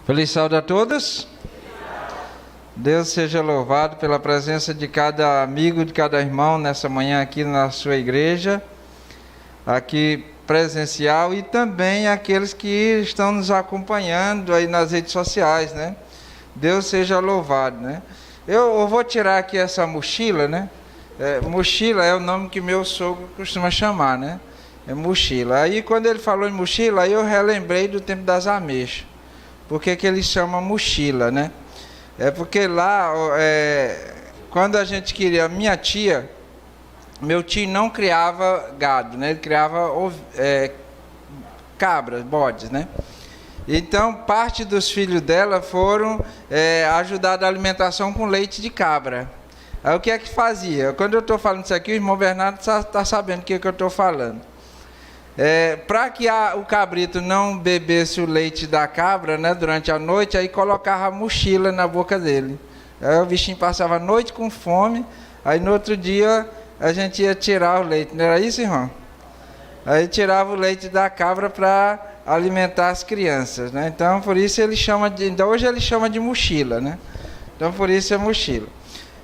Feliz sábado a todos. Deus seja louvado pela presença de cada amigo, de cada irmão nessa manhã aqui na sua igreja, aqui presencial, e também aqueles que estão nos acompanhando aí nas redes sociais, né? Deus seja louvado, né? Eu vou tirar aqui essa mochila, né? Mochila é o nome que meu sogro costuma chamar, né? É mochila. Aí quando ele falou em mochila, aí eu relembrei do tempo das ameixas. Por que ele chama mochila, né? É porque lá, quando a gente queria, meu tio não criava gado, né? Ele criava cabras, bodes, né? Então, parte dos filhos dela foram ajudar da alimentação com leite de cabra. Aí o que é que fazia? Quando eu estou falando isso aqui, o irmão Bernardo está sabendo o que eu estou falando. Para que o cabrito não bebesse o leite da cabra, né, durante a noite, aí colocava a mochila na boca dele. Aí o bichinho passava a noite com fome, aí no outro dia a gente ia tirar o leite. Não era isso, irmão? Aí tirava o leite da cabra para alimentar as crianças, né? Então, por isso ele chama ainda hoje ele chama de mochila, né? Então, por isso é mochila.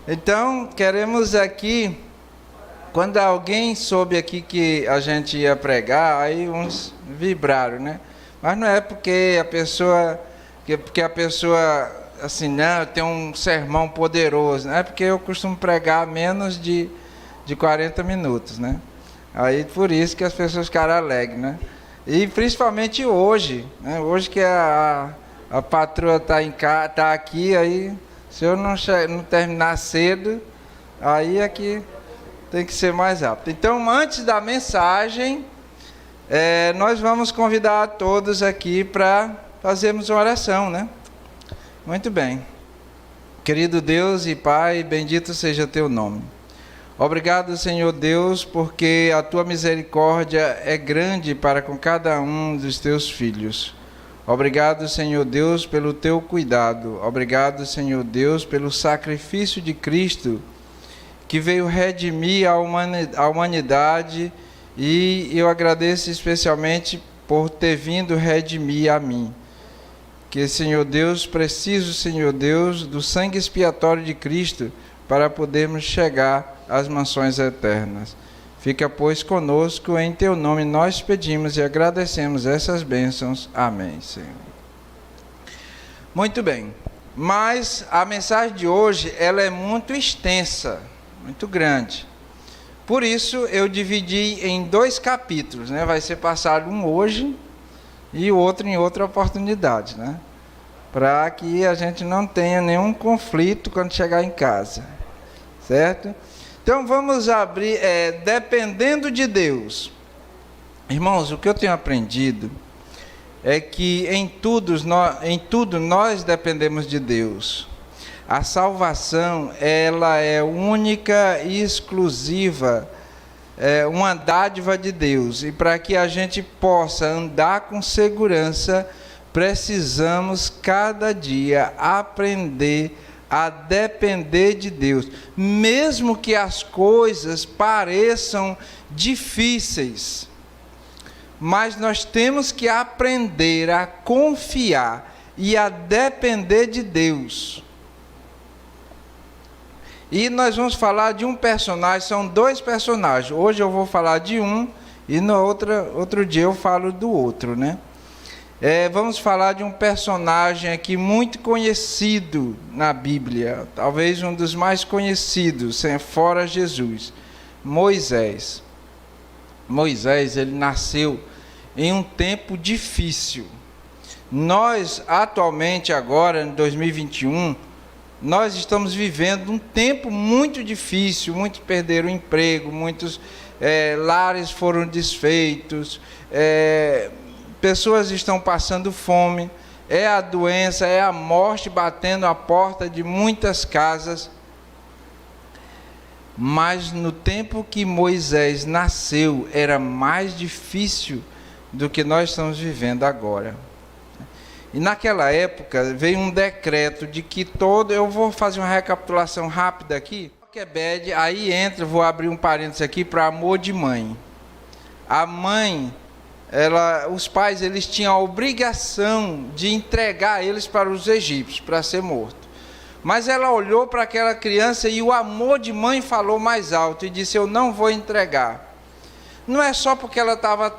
Então, queremos aqui, quando alguém soube aqui que a gente ia pregar, aí uns vibraram, né? Mas não é porque a pessoa assim, não, tem um sermão poderoso, não é porque eu costumo pregar menos de 40 minutos, né? Aí por isso que as pessoas ficaram alegres, né? E principalmente hoje, né? Hoje que a patroa tá aqui, aí se eu não terminar cedo, aí é que tem que ser mais rápido. Então, antes da mensagem, nós vamos convidar a todos aqui para fazermos uma oração, né? Muito bem. Querido Deus e Pai, bendito seja teu nome. Obrigado, Senhor Deus, porque a tua misericórdia é grande para com cada um dos teus filhos. Obrigado, Senhor Deus, pelo teu cuidado. Obrigado, Senhor Deus, pelo sacrifício de Cristo, que veio redimir a humanidade, e eu agradeço especialmente por ter vindo redimir a mim. Que, Senhor Deus, preciso, Senhor Deus, do sangue expiatório de Cristo para podermos chegar às mansões eternas. Fica, pois, conosco, em teu nome nós pedimos e agradecemos essas bênçãos. Amém, Senhor. Muito bem, mas a mensagem de hoje, ela é muito extensa, muito grande. Por isso eu dividi em 2 capítulos, né? Vai ser passado um hoje e o outro em outra oportunidade, né? Para que a gente não tenha nenhum conflito quando chegar em casa, certo? Então vamos abrir, dependendo de Deus. Irmãos, o que eu tenho aprendido é que em tudo nós dependemos de Deus. A salvação, ela é única e exclusiva, uma dádiva de Deus. E para que a gente possa andar com segurança, precisamos cada dia aprender a depender de Deus. Mesmo que as coisas pareçam difíceis, mas nós temos que aprender a confiar e a depender de Deus. E nós vamos falar de um personagem, são 2 personagens. Hoje eu vou falar de um e no outro dia eu falo do outro, né? Vamos falar de um personagem aqui muito conhecido na Bíblia, talvez um dos mais conhecidos, fora Jesus, Moisés. Moisés, ele nasceu em um tempo difícil. Nós, atualmente, agora, em 2021, nós estamos vivendo um tempo muito difícil, muitos perderam o emprego, muitos lares foram desfeitos, pessoas estão passando fome, é a doença, é a morte batendo a porta de muitas casas. Mas no tempo que Moisés nasceu, era mais difícil do que nós estamos vivendo agora. E naquela época veio um decreto de que eu vou fazer uma recapitulação rápida aqui. Aí entra, vou abrir um parênteses aqui para amor de mãe. A mãe os pais eles tinham a obrigação de entregar eles para os egípcios, para ser morto. Mas ela olhou para aquela criança e o amor de mãe falou mais alto e disse: eu não vou entregar. Não é só porque ela estava,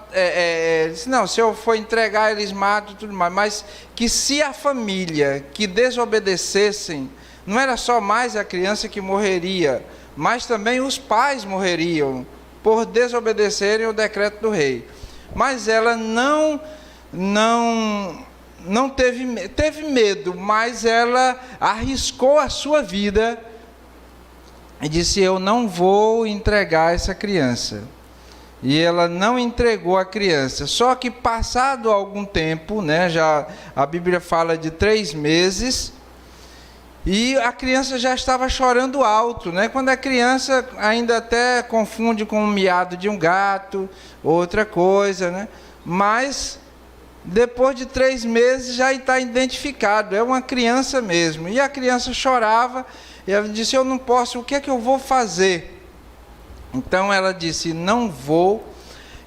disse, não, se eu for entregar eles matam e tudo mais, mas que se a família que desobedecessem, não era só mais a criança que morreria, mas também os pais morreriam por desobedecerem o decreto do rei. Mas ela não teve medo, mas ela arriscou a sua vida e disse: eu não vou entregar essa criança. E ela não entregou a criança. Só que passado algum tempo, né, já a Bíblia fala de 3 meses, e a criança já estava chorando alto, né? Quando a criança ainda até confunde com o miado de um gato, outra coisa, né? Mas depois de 3 meses já está identificado, é uma criança mesmo. E a criança chorava, e ela disse: eu não posso, o que é que eu vou fazer? Então ela disse: não vou.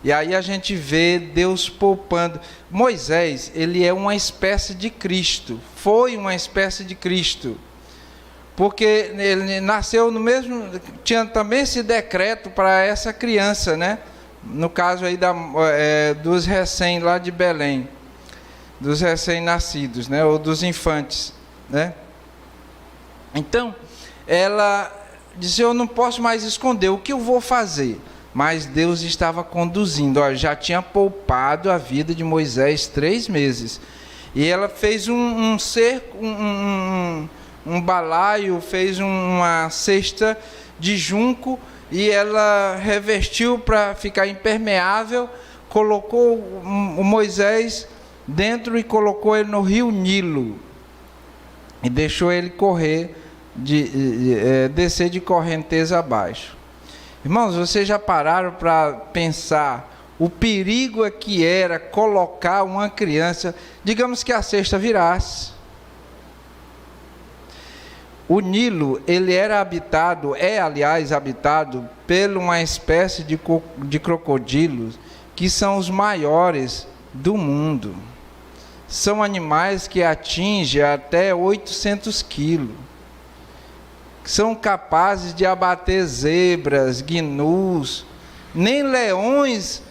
E aí a gente vê Deus poupando. Moisés, ele é uma espécie de Cristo, foi uma espécie de Cristo, porque ele nasceu no mesmo, tinha também esse decreto para essa criança, né? No caso aí dos recém lá de Belém, dos recém-nascidos, né? Ou dos infantes, né? Então ela disse: eu não posso mais esconder, o que eu vou fazer? Mas Deus estava conduzindo, já tinha poupado a vida de Moisés 3 meses. E ela fez um cerco, um balaio, fez uma cesta de junco, e ela revestiu para ficar impermeável, colocou o Moisés dentro e colocou ele no rio Nilo. E deixou ele correr, descer de correnteza abaixo. Irmãos, vocês já pararam para pensar o perigo que era colocar uma criança, digamos que a cesta virasse. O Nilo, ele era habitado, aliás habitado por uma espécie de crocodilos que são os maiores do mundo. São animais que atingem até 800 quilos. São capazes de abater zebras, gnus. Nem leões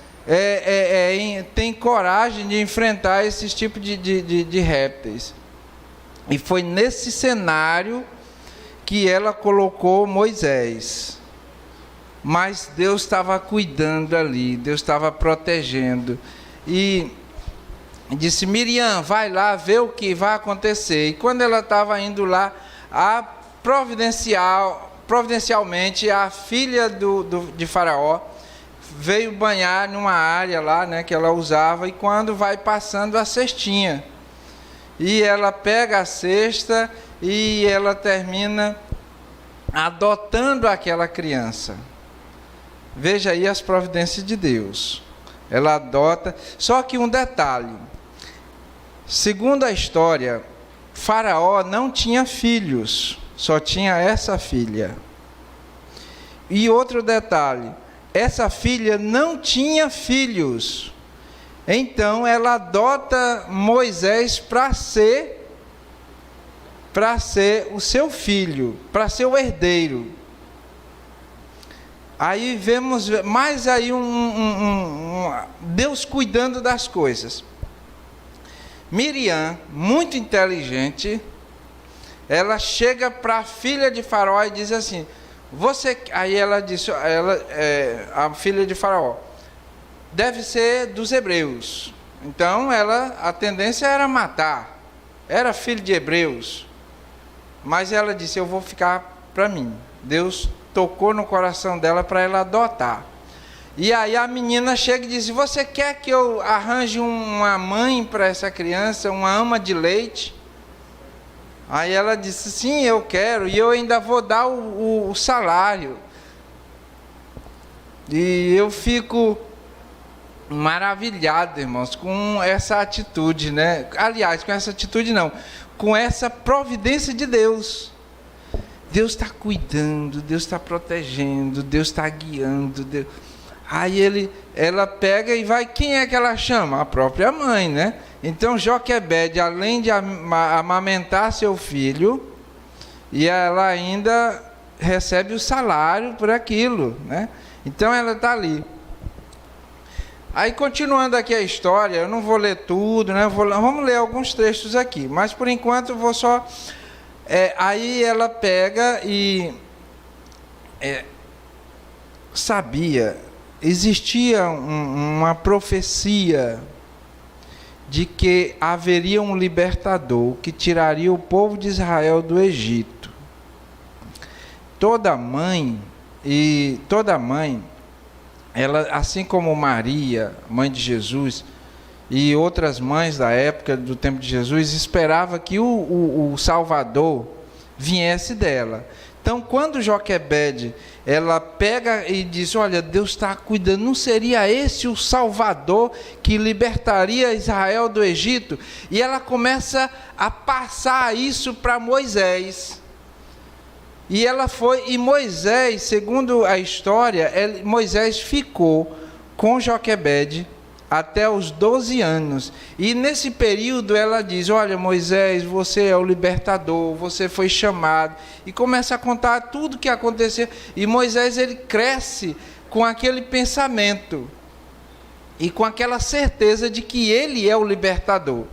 têm coragem de enfrentar esses tipos de répteis. E foi nesse cenário que ela colocou Moisés. Mas Deus estava cuidando ali, Deus estava protegendo. E disse: Miriam, vai lá ver o que vai acontecer. E quando ela estava indo lá, providencialmente a filha de Faraó veio banhar numa área lá, né, que ela usava, e quando vai passando a cestinha, e ela pega a cesta e ela termina adotando aquela criança. Veja aí as providências de Deus. Ela adota, só que um detalhe, segundo a história, Faraó não tinha filhos, só tinha essa filha. E outro detalhe, essa filha não tinha filhos. Então ela adota Moisés para ser o seu filho, para ser o herdeiro. Aí vemos mais aí Deus cuidando das coisas. Miriam, muito inteligente, ela chega para a filha de Faraó e diz assim: aí ela disse, a filha de Faraó, deve ser dos hebreus. Então a tendência era matar, era filho de hebreus. Mas ela disse: eu vou ficar para mim. Deus tocou no coração dela para ela adotar. E aí a menina chega e diz: você quer que eu arranje uma mãe para essa criança, uma ama de leite? Aí ela disse: sim, eu quero, e eu ainda vou dar o salário. E eu fico maravilhado, irmãos, com essa atitude, né? Aliás, com essa atitude não, com essa providência de Deus. Deus está cuidando, Deus está protegendo, Deus está guiando. Aí ela pega e vai, quem é que ela chama? A própria mãe, né? Então Joquebede, além de amamentar seu filho, e ela ainda recebe o salário por aquilo, né? Então ela está ali. Aí continuando aqui a história, eu não vou ler tudo, né? Vamos ler alguns trechos aqui, mas por enquanto eu vou só... aí ela pega e... existia uma profecia de que haveria um libertador que tiraria o povo de Israel do Egito. Toda mãe, ela, assim como Maria, mãe de Jesus, e outras mães da época do tempo de Jesus, esperava que o Salvador viesse dela. Então, quando Joquebede, ela pega e diz, olha, Deus está cuidando, não seria esse o Salvador que libertaria Israel do Egito? E ela começa a passar isso para Moisés. E Moisés, segundo a história, Moisés ficou com Joquebede até os 12 anos. E nesse período ela diz, olha Moisés, você é o libertador, você foi chamado. E começa a contar tudo o que aconteceu. E Moisés, ele cresce com aquele pensamento e com aquela certeza de que ele é o libertador.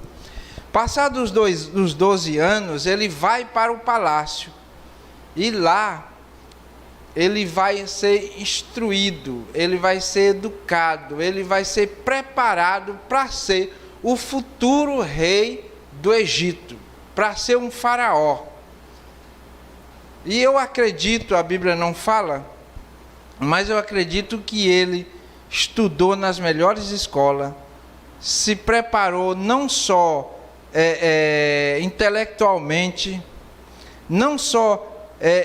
Passados os 12 anos, ele vai para o palácio. E lá ele vai ser instruído, ele vai ser educado, ele vai ser preparado para ser o futuro rei do Egito, para ser um faraó. E eu acredito, a Bíblia não fala, mas eu acredito que ele estudou nas melhores escolas, se preparou não só intelectualmente, não só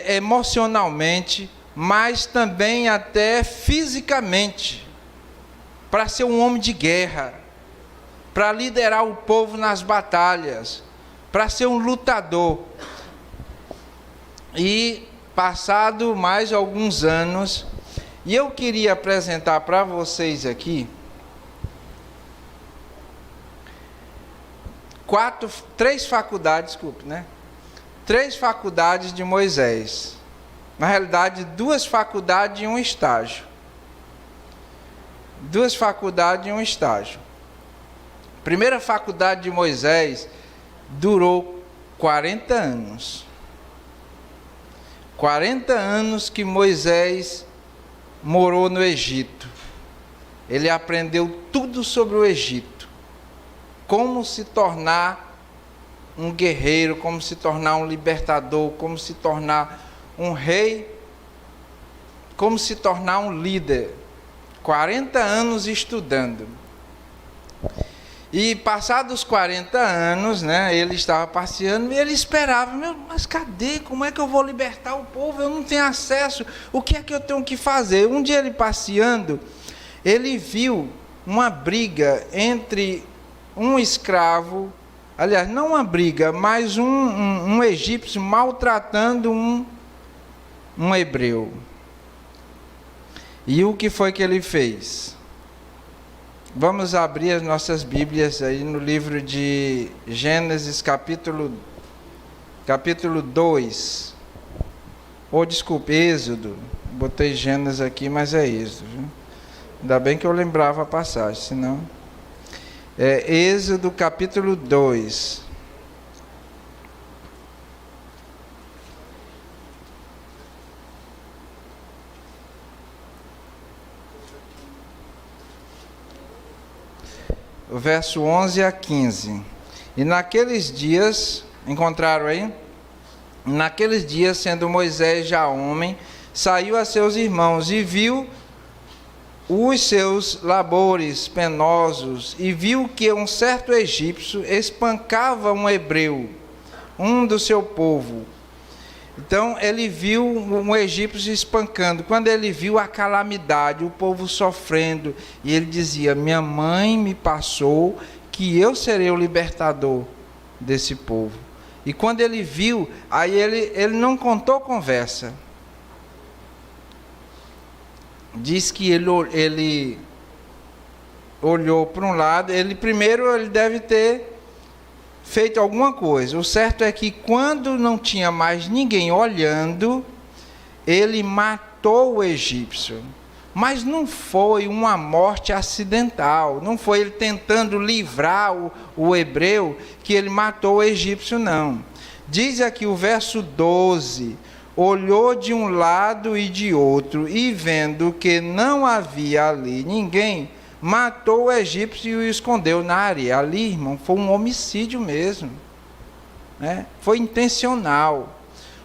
emocionalmente, mas também até fisicamente, para ser um homem de guerra, para liderar o povo nas batalhas, para ser um lutador. E passado mais alguns anos, e eu queria apresentar para vocês aqui três faculdades de Moisés. Na realidade, 2 faculdades e um estágio. 2 faculdades e um estágio. A primeira faculdade de Moisés durou 40 anos. 40 anos que Moisés morou no Egito. Ele aprendeu tudo sobre o Egito. Como se tornar um guerreiro, como se tornar um libertador, como se tornar um rei, como se tornar um líder. 40 anos estudando. E passados 40 anos, né, ele estava passeando e ele esperava, mas cadê? Como é que eu vou libertar o povo? Eu não tenho acesso. O que é que eu tenho que fazer? Um dia ele passeando, ele viu uma briga entre um escravo, aliás, não uma briga, mas um egípcio maltratando um hebreu. E o que foi que ele fez? Vamos abrir as nossas Bíblias aí no livro de Gênesis, capítulo 2. Ou, desculpe, Êxodo. Botei Gênesis aqui, mas é Êxodo. Viu? Ainda bem que eu lembrava a passagem, senão... Êxodo, capítulo 2. O verso 11 a 15. E naqueles dias, encontraram aí? Naqueles dias, sendo Moisés já homem, saiu a seus irmãos e viu os seus labores penosos, e viu que um certo egípcio espancava um hebreu, um do seu povo. Então ele viu um egípcio espancando. Quando ele viu a calamidade, o povo sofrendo, e ele dizia: minha mãe me passou que eu serei o libertador desse povo. E quando ele viu, aí ele não contou conversa. diz que ele olhou para um lado, ele deve ter feito alguma coisa. O certo é que quando não tinha mais ninguém olhando, ele matou o egípcio. Mas não foi uma morte acidental, não foi ele tentando livrar o hebreu que ele matou o egípcio, não. Diz aqui o verso 12: olhou de um lado e de outro, e vendo que não havia ali ninguém, matou o egípcio e o escondeu na areia. Ali, irmão, foi um homicídio mesmo, né? Foi intencional,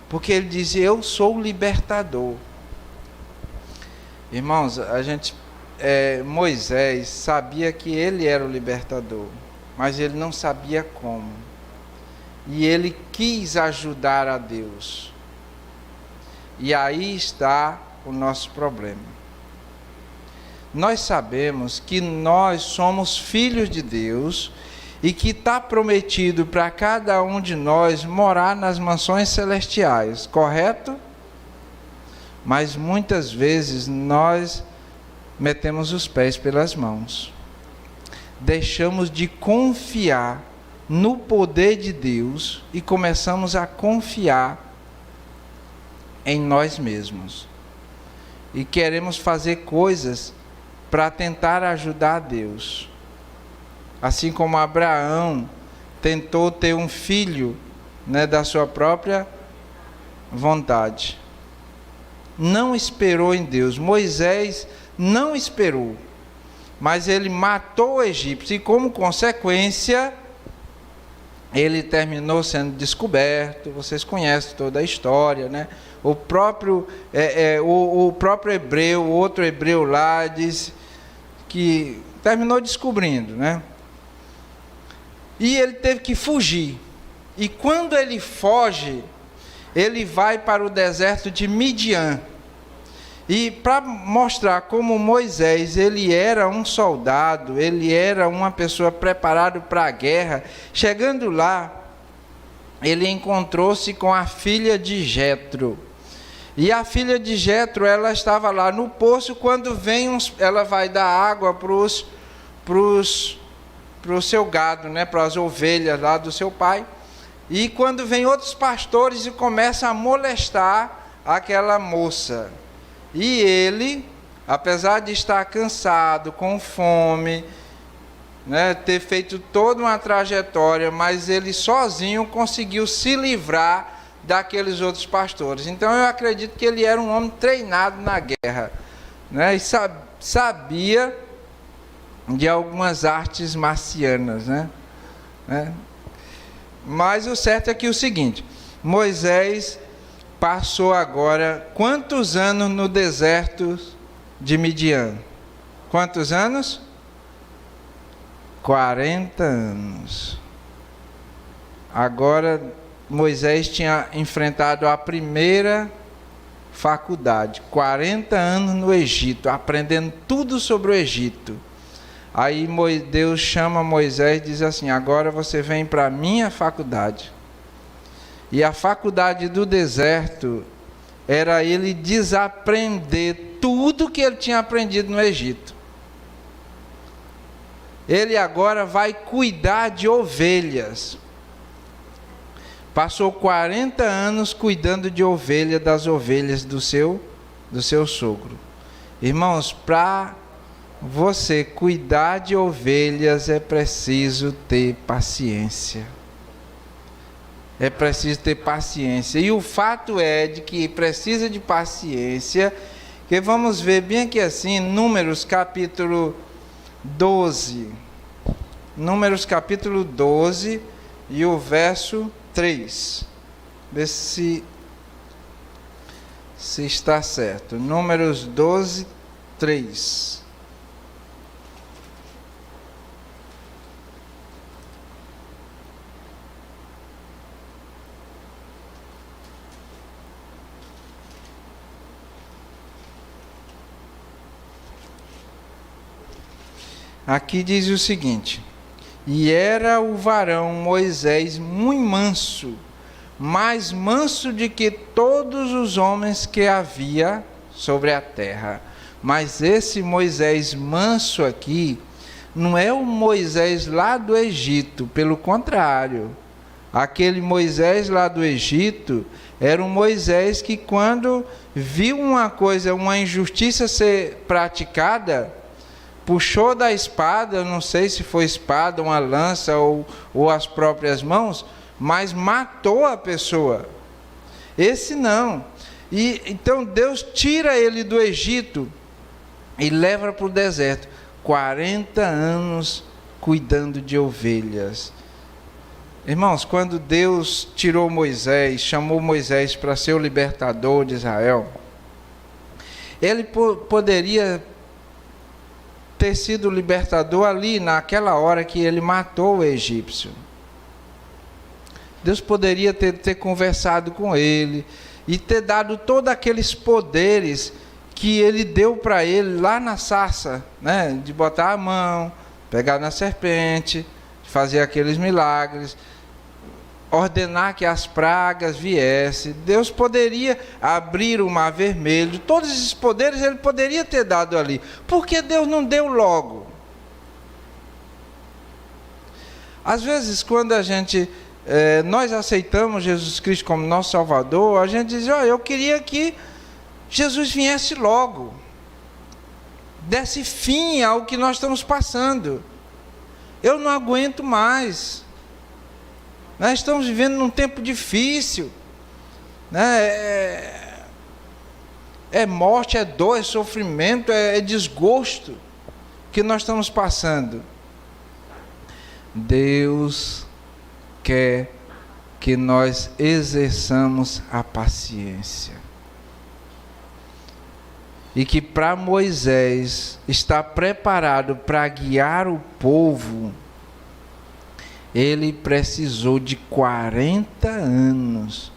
porque ele dizia: eu sou o libertador. Irmãos, Moisés sabia que ele era o libertador, mas ele não sabia como, e ele quis ajudar a Deus, e aí está o nosso problema. Nós sabemos que nós somos filhos de Deus e que está prometido para cada um de nós morar nas mansões celestiais, correto? Mas muitas vezes nós metemos os pés pelas mãos, deixamos de confiar no poder de Deus e começamos a confiar em nós mesmos, e queremos fazer coisas para tentar ajudar a Deus, assim como Abraão tentou ter um filho, né, da sua própria vontade. Não esperou em Deus. Moisés não esperou, mas ele matou o egípcio, e como consequência ele terminou sendo descoberto. Vocês conhecem toda a história, né? O próprio hebreu, outro hebreu lá, diz que terminou descobrindo, né? E ele teve que fugir. E quando ele foge, ele vai para o deserto de Midian. E para mostrar como Moisés, ele era um soldado, ele era uma pessoa preparada para a guerra, chegando lá, ele encontrou-se com a filha de Jetro. E a filha de Jetro, ela estava lá no poço, quando ela vai dar água para o seu gado, né, para as ovelhas lá do seu pai. E quando vem outros pastores e começam a molestar aquela moça. E ele, apesar de estar cansado, com fome, né, ter feito toda uma trajetória, mas ele sozinho conseguiu se livrar daqueles outros pastores. Então eu acredito que ele era um homem treinado na guerra, né, e sabia de algumas artes marcianas, né? Mas o certo é que o seguinte: Moisés passou agora quantos anos no deserto de Midian? Quantos anos? 40 anos. Agora Moisés tinha enfrentado a primeira faculdade, 40 anos no Egito, aprendendo tudo sobre o Egito. Aí Deus chama Moisés e diz assim: agora você vem para a minha faculdade. E a faculdade do deserto era ele desaprender tudo que ele tinha aprendido no Egito. Ele agora vai cuidar de ovelhas. Passou 40 anos cuidando de ovelha, das ovelhas do seu sogro. Irmãos, para você cuidar de ovelhas é preciso ter paciência. É preciso ter paciência. E o fato é de que precisa de paciência, que vamos ver bem aqui assim, Números capítulo 12. Números capítulo 12 e o verso 3. Vê se está certo. Números 12, 3. Aqui diz o seguinte: e era o varão Moisés muito manso, mais manso de que todos os homens que havia sobre a terra. Mas esse Moisés manso aqui, não é o Moisés lá do Egito, pelo contrário. Aquele Moisés lá do Egito era um Moisés que, quando viu uma coisa, uma injustiça ser praticada, puxou da espada, não sei se foi espada, uma lança ou as próprias mãos, mas matou a pessoa. Esse não. E então Deus tira ele do Egito e leva para o deserto. 40 anos cuidando de ovelhas. Irmãos, quando Deus tirou Moisés, chamou Moisés para ser o libertador de Israel, ele poderia ter sido o libertador ali naquela hora que ele matou o egípcio. Deus poderia ter conversado com ele e ter dado todos aqueles poderes que ele deu para ele lá na sarça, né? De botar a mão, pegar na serpente, fazer aqueles milagres, ordenar que as pragas viessem. Deus poderia abrir o mar vermelho. Todos esses poderes ele poderia ter dado ali. Por que Deus não deu logo? Às vezes, quando nós aceitamos Jesus Cristo como nosso Salvador, a gente diz: eu queria que Jesus viesse logo, desse fim ao que nós estamos passando. Eu não aguento mais. Nós estamos vivendo num tempo difícil, né? É morte, é dor, é sofrimento, é desgosto que nós estamos passando. Deus quer que nós exerçamos a paciência. E que para Moisés estar preparado para guiar o povo, ele precisou de 40 anos.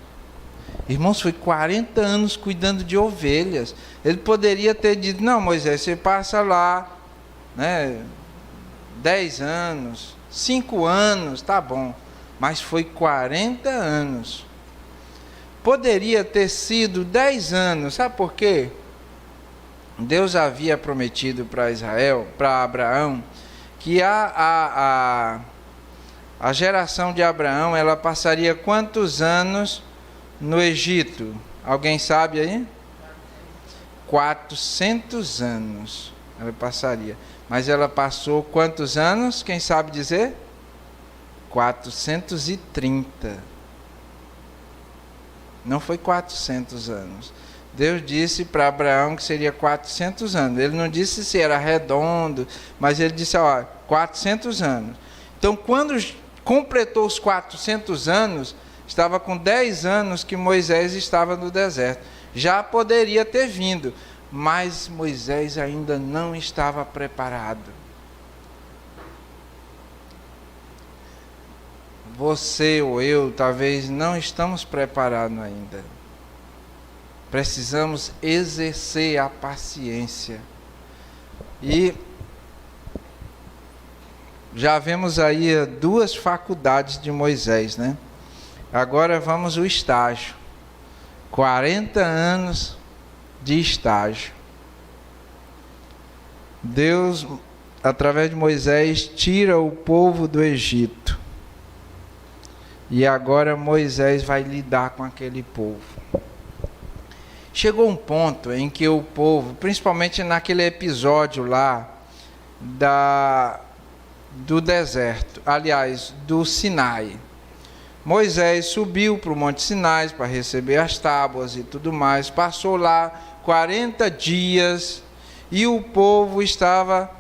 Irmãos, foi 40 anos cuidando de ovelhas. Ele poderia ter dito: não, Moisés, você passa lá, né, 10 anos, 5 anos, tá bom. Mas foi 40 anos. Poderia ter sido 10 anos, sabe por quê? Deus havia prometido para Israel, para Abraão, que a geração de Abraão, ela passaria quantos anos no Egito? Alguém sabe aí? 400 anos ela passaria. Mas ela passou quantos anos? Quem sabe dizer? 430. Não foi 400 anos. Deus disse para Abraão que seria 400 anos. Ele não disse se era redondo, mas ele disse: 400 anos. Então, quando completou os 400 anos, estava com 10 anos que Moisés estava no deserto. Já poderia ter vindo, mas Moisés ainda não estava preparado. Você ou eu, talvez, não estamos preparados ainda. Precisamos exercer a paciência. E já vemos aí 2 faculdades de Moisés, né? Agora vamos ao estágio. 40 anos de estágio. Deus, através de Moisés, tira o povo do Egito. E agora Moisés vai lidar com aquele povo. Chegou um ponto em que o povo, principalmente naquele episódio lá do deserto, aliás, do Sinai. Moisés subiu para o Monte Sinai para receber as tábuas e tudo mais. Passou lá 40 dias e o povo estava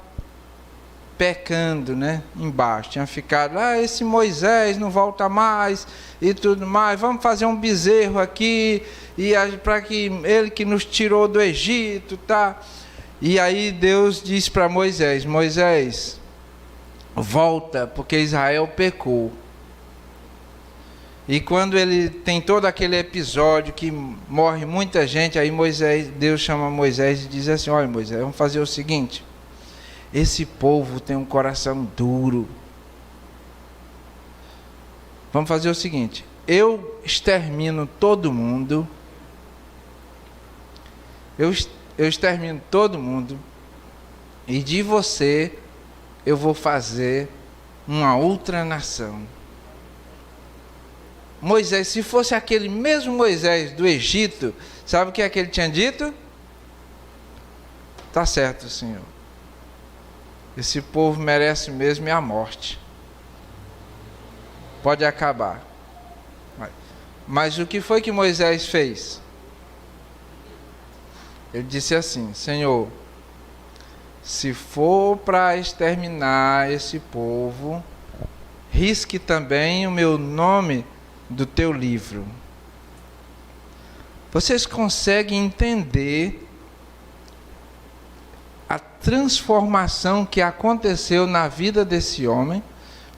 pecando, né? Embaixo. Tinha ficado: esse Moisés não volta mais e tudo mais. Vamos fazer um bezerro aqui e para que ele que nos tirou do Egito, tá? E aí Deus disse para Moisés: Moisés, volta, porque Israel pecou. E quando ele tem todo aquele episódio que morre muita gente, aí Deus chama Moisés e diz assim: olha, Moisés, vamos fazer o seguinte: esse povo tem um coração duro. Vamos fazer o seguinte: eu extermino todo mundo. eu extermino todo mundo, e de você eu vou fazer uma outra nação. Moisés, se fosse aquele mesmo Moisés do Egito, sabe o que é que ele tinha dito? Tá certo, Senhor. Esse povo merece mesmo a morte. Pode acabar. Mas o que foi que Moisés fez? Ele disse assim: Senhor, se for para exterminar esse povo, risque também o meu nome do teu livro. Vocês conseguem entender a transformação que aconteceu na vida desse homem?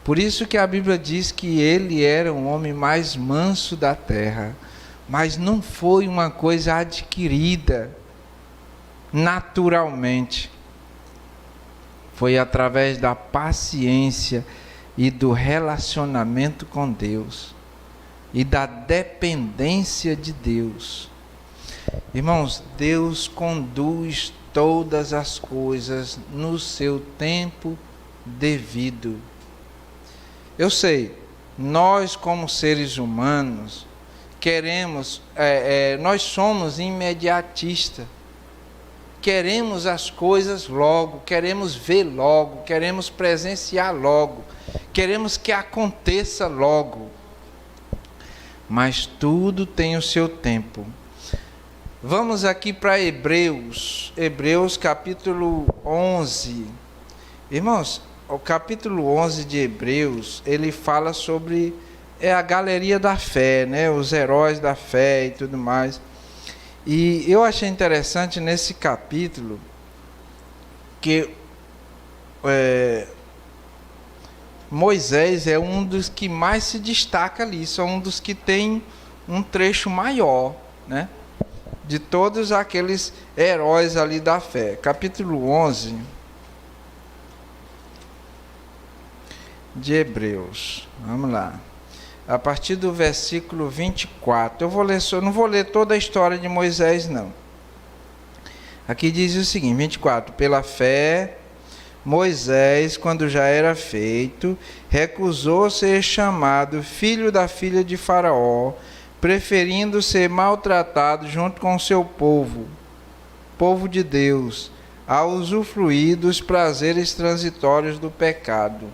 Por isso que a Bíblia diz que ele era o homem mais manso da terra. Mas não foi uma coisa adquirida naturalmente. Foi através da paciência e do relacionamento com Deus. E da dependência de Deus. Irmãos, Deus conduz todas as coisas no seu tempo devido. Eu sei, nós como seres humanos, queremos, nós somos imediatistas. Queremos as coisas logo, queremos ver logo, queremos presenciar logo, queremos que aconteça logo. Mas tudo tem o seu tempo. Vamos aqui para Hebreus capítulo 11. Irmãos, o capítulo 11 de Hebreus, ele fala sobre a galeria da fé, né? Os heróis da fé e tudo mais. E eu achei interessante nesse capítulo que Moisés é um dos que mais se destaca ali, é um dos que tem um trecho maior, né? De todos aqueles heróis ali da fé. Capítulo 11 de Hebreus. Vamos lá. A partir do versículo 24. Eu não vou ler toda a história de Moisés, não. Aqui diz o seguinte, 24. Pela fé, Moisés, quando já era feito, recusou ser chamado filho da filha de Faraó, preferindo ser maltratado junto com o seu povo de Deus, a usufruir dos prazeres transitórios do pecado.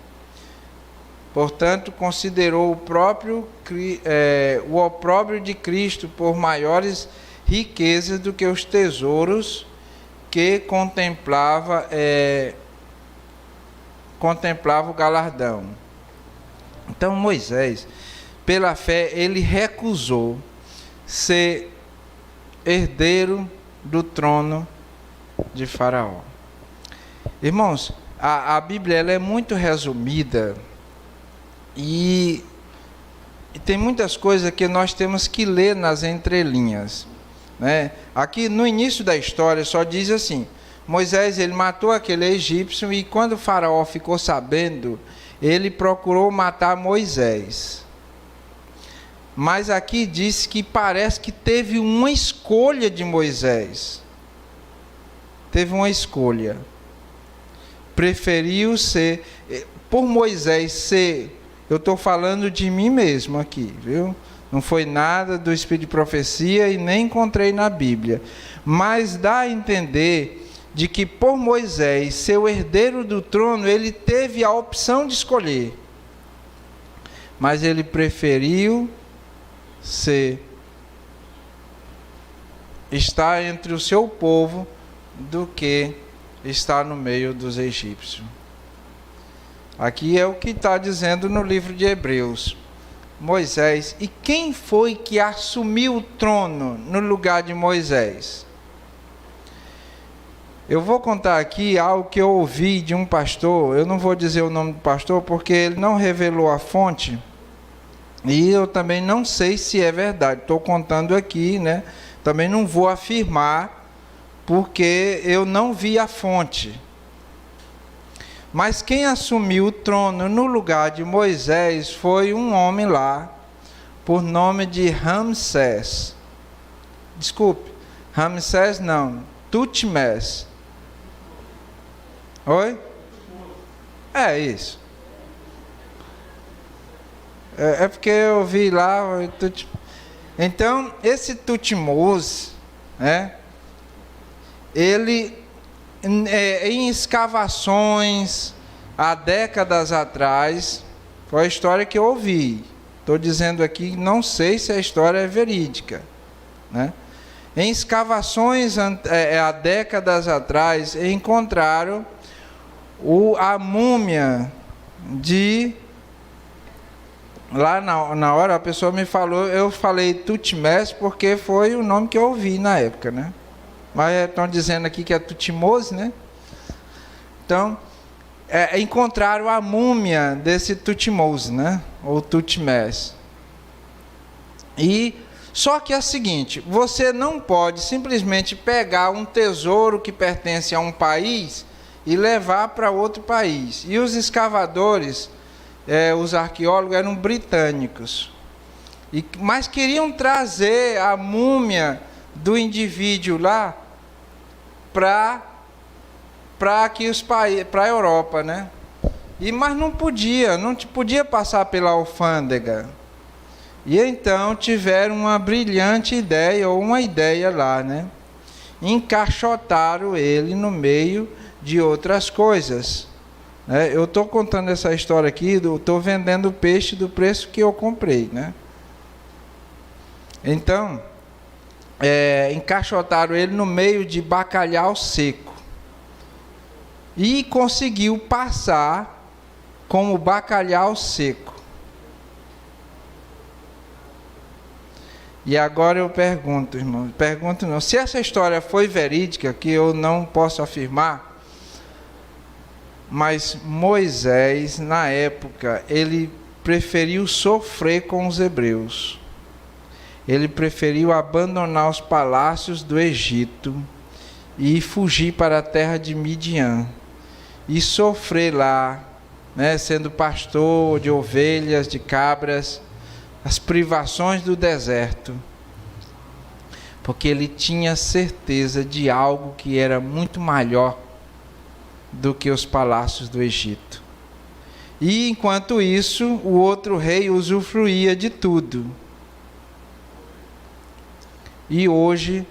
Portanto, considerou o opróbrio de Cristo por maiores riquezas do que os tesouros que contemplava o galardão. Então, Moisés, pela fé, ele recusou ser herdeiro do trono de Faraó. Irmãos, a Bíblia ela é muito resumida e tem muitas coisas que nós temos que ler nas entrelinhas, né? Aqui no início da história só diz assim: Moisés ele matou aquele egípcio e quando o Faraó ficou sabendo, ele procurou matar Moisés. Mas aqui diz que parece que teve uma escolha de Moisés. Teve uma escolha. Preferiu ser, por Moisés ser, eu estou falando de mim mesmo aqui, viu? Não foi nada do espírito de profecia e nem encontrei na Bíblia. Mas dá a entender de que por Moisés ser o herdeiro do trono, ele teve a opção de escolher. Mas ele preferiu estar entre o seu povo do que estar no meio dos egípcios. Aqui é o que está dizendo no livro de Hebreus. Moisés, e quem foi que assumiu o trono no lugar de Moisés? Eu vou contar aqui algo que eu ouvi de um pastor. Eu não vou dizer o nome do pastor porque ele não revelou a fonte. E eu também não sei se é verdade. Estou contando aqui, né? Também não vou afirmar porque eu não vi a fonte. Mas quem assumiu o trono no lugar de Moisés foi um homem lá, por nome de Ramsés. Desculpe, Ramsés não, Tutmés. Oi? É isso. É porque eu vi lá. Então, esse Tutmos, né? Ele, em escavações, há décadas atrás, foi a história que eu ouvi. Estou dizendo aqui, não sei se a história é verídica, né? Em escavações há décadas atrás, encontraram a múmia de... Lá na hora a pessoa me falou, eu falei Tutmés porque foi o nome que eu ouvi na época, né? Mas estão dizendo aqui que é Tutmos, né? Então, encontraram a múmia desse Tutmos, né? Ou Tutmés. E só que é o seguinte, você não pode simplesmente pegar um tesouro que pertence a um país e levar para outro país. E os escavadores, os arqueólogos eram britânicos, mas queriam trazer a múmia do indivíduo lá para a Europa, né? Mas não podia passar pela alfândega. E então tiveram uma brilhante ideia, ou uma ideia lá, né? Encaixotaram ele no meio de outras coisas. Eu estou contando essa história aqui, estou vendendo o peixe do preço que eu comprei, né? Então, encaixotaram ele no meio de bacalhau seco. E conseguiu passar como bacalhau seco. E agora eu pergunto, irmão, se essa história foi verídica, que eu não posso afirmar, mas Moisés, na época, ele preferiu sofrer com os hebreus. Ele preferiu abandonar os palácios do Egito e fugir para a terra de Midian e sofrer lá, né, sendo pastor de ovelhas, de cabras, as privações do deserto, porque ele tinha certeza de algo que era muito maior do que os palácios do Egito. E enquanto isso, o outro rei usufruía de tudo. E hoje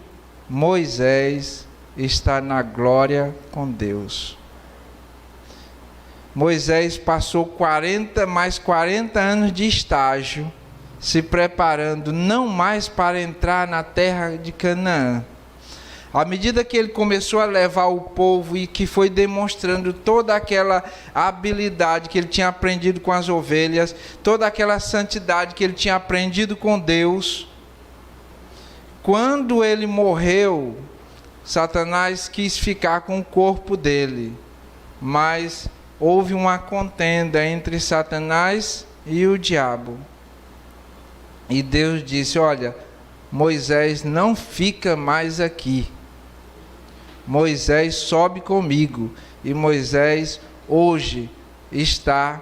Moisés está na glória com Deus. Moisés passou mais 40 anos de estágio, se preparando não mais para entrar na terra de Canaã. À medida que ele começou a levar o povo e que foi demonstrando toda aquela habilidade que ele tinha aprendido com as ovelhas, toda aquela santidade que ele tinha aprendido com Deus, quando ele morreu, Satanás quis ficar com o corpo dele, mas houve uma contenda entre Satanás e o diabo. E Deus disse: olha, Moisés não fica mais aqui. Moisés sobe comigo. E Moisés hoje está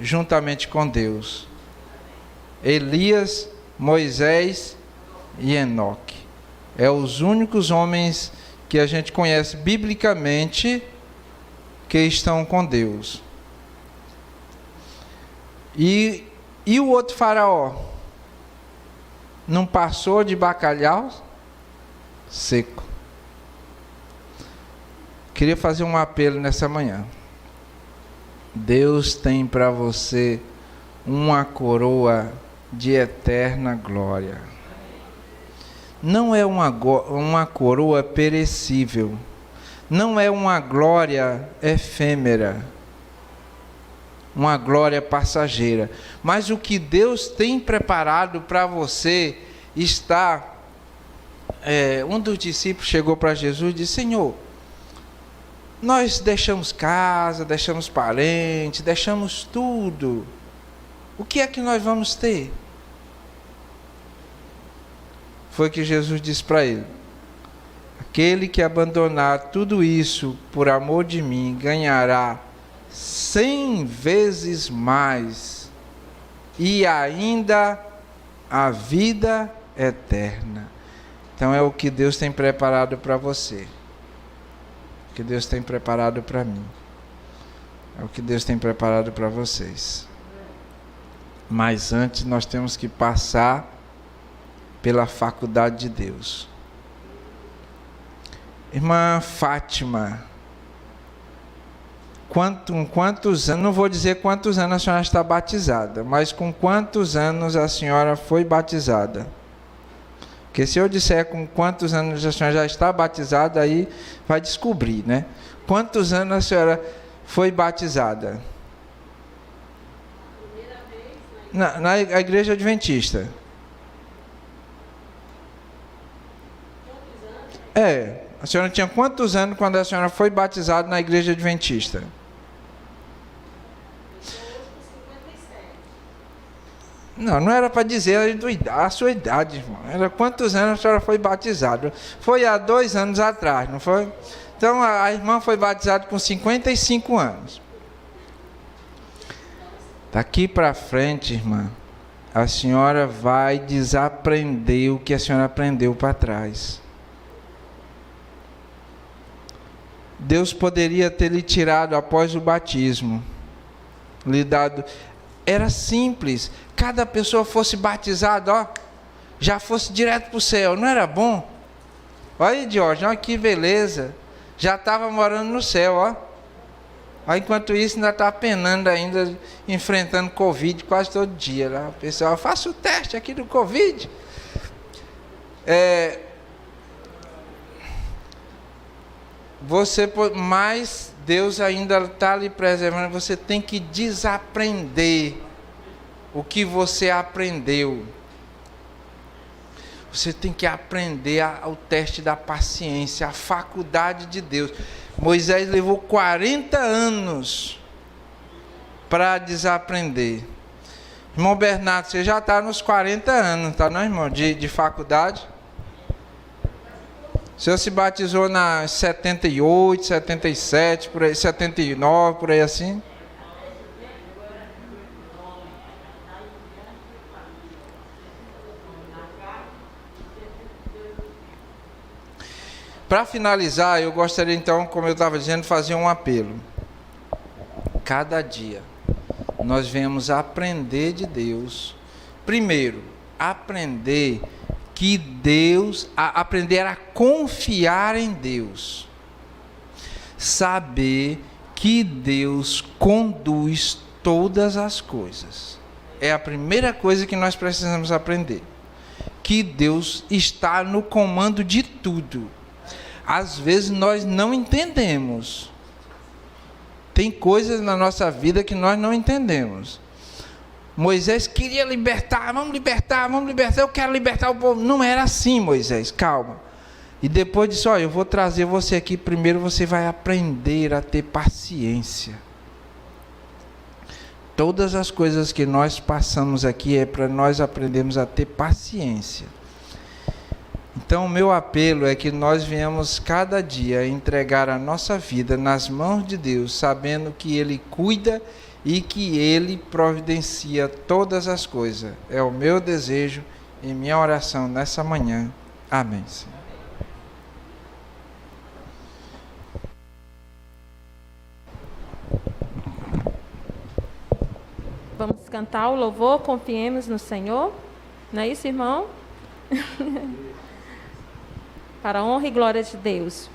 juntamente com Deus. Elias, Moisés e Enoque. Os únicos homens que a gente conhece biblicamente que estão com Deus. E o outro faraó não passou de bacalhau seco. Queria fazer um apelo nessa manhã. Deus tem para você uma coroa de eterna glória. Não é uma coroa perecível. Não é uma glória efêmera, uma glória passageira, mas o que Deus tem preparado para você está... um dos discípulos chegou para Jesus e disse: Senhor, nós deixamos casa, deixamos parentes, deixamos tudo, o que é que nós vamos ter? Foi que Jesus disse para ele: aquele que abandonar tudo isso por amor de mim ganhará 100 vezes mais e ainda a vida eterna. Então é o que Deus tem preparado para você. O que Deus tem preparado para mim. É o que Deus tem preparado para vocês. Mas antes nós temos que passar pela faculdade de Deus. Irmã Fátima, quantos anos, não vou dizer quantos anos a senhora está batizada, mas com quantos anos a senhora foi batizada? Porque se eu disser com quantos anos a senhora já está batizada, aí vai descobrir, né? Quantos anos a senhora foi batizada? Primeira vez Na igreja adventista. quantos anos? É, a senhora tinha quantos anos quando a senhora foi batizada na igreja adventista? Estou hoje com 57. Não era para dizer a sua idade, irmão. Era quantos anos a senhora foi batizada. Foi há 2 anos atrás, não foi? Então a irmã foi batizada com 55 anos. Daqui para frente, irmã, a senhora vai desaprender o que a senhora aprendeu para trás. Deus poderia ter lhe tirado após o batismo, lhe dado. Era simples. Cada pessoa fosse batizada, ó, já fosse direto para o céu. Não era bom? Olha aí, Jorge, olha que beleza. Já estava morando no céu, ó. Aí, enquanto isso, ainda está penando ainda, enfrentando Covid quase todo dia. Lá. O pessoal, faça o teste aqui do Covid. Mas Deus ainda está lhe preservando. Você tem que desaprender o que você aprendeu. Você tem que aprender o teste da paciência, a faculdade de Deus. Moisés levou 40 anos para desaprender. Irmão Bernardo, você já está nos 40 anos, tá não, irmão? De faculdade? O senhor se batizou na 78, 77, por aí, 79, por aí assim? Para finalizar, eu gostaria então, como eu estava dizendo, fazer um apelo. Cada dia nós venhamos aprender de Deus. Primeiro, aprender que Deus, aprender a confiar em Deus. Saber que Deus conduz todas as coisas. É a primeira coisa que nós precisamos aprender. Que Deus está no comando de tudo. Às vezes nós não entendemos. Tem coisas na nossa vida que nós não entendemos. Moisés queria libertar, vamos libertar, eu quero libertar o povo. Não era assim, Moisés, calma. E depois disse, olha, eu vou trazer você aqui, primeiro você vai aprender a ter paciência. Todas as coisas que nós passamos aqui é para nós aprendermos a ter paciência. Então, o meu apelo é que nós venhamos cada dia entregar a nossa vida nas mãos de Deus, sabendo que Ele cuida e que Ele providencia todas as coisas. É o meu desejo e minha oração nessa manhã. Amém, Senhor. Vamos cantar o louvor, confiemos no Senhor. Não é isso, irmão? Para a honra e glória de Deus.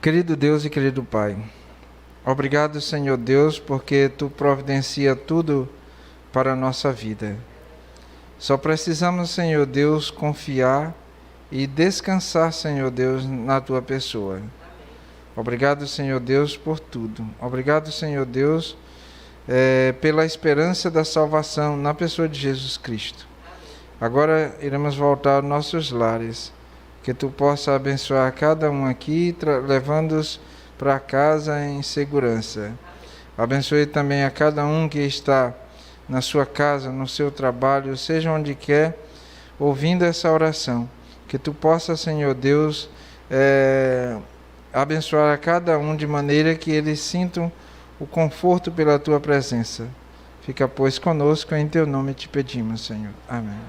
Querido Deus e querido Pai, obrigado, Senhor Deus, porque Tu providencia tudo para a nossa vida. Só precisamos, Senhor Deus, confiar e descansar, Senhor Deus, na Tua pessoa. Obrigado, Senhor Deus, por tudo. Obrigado, Senhor Deus, pela esperança da salvação na pessoa de Jesus Cristo. Agora iremos voltar aos nossos lares. Que Tu possa abençoar cada um aqui, levando-os para casa em segurança. Abençoe também a cada um que está na sua casa, no seu trabalho, seja onde quer, ouvindo essa oração. Que Tu possa, Senhor Deus, abençoar a cada um de maneira que eles sintam o conforto pela Tua presença. Fica, pois, conosco, em Teu nome te pedimos, Senhor. Amém.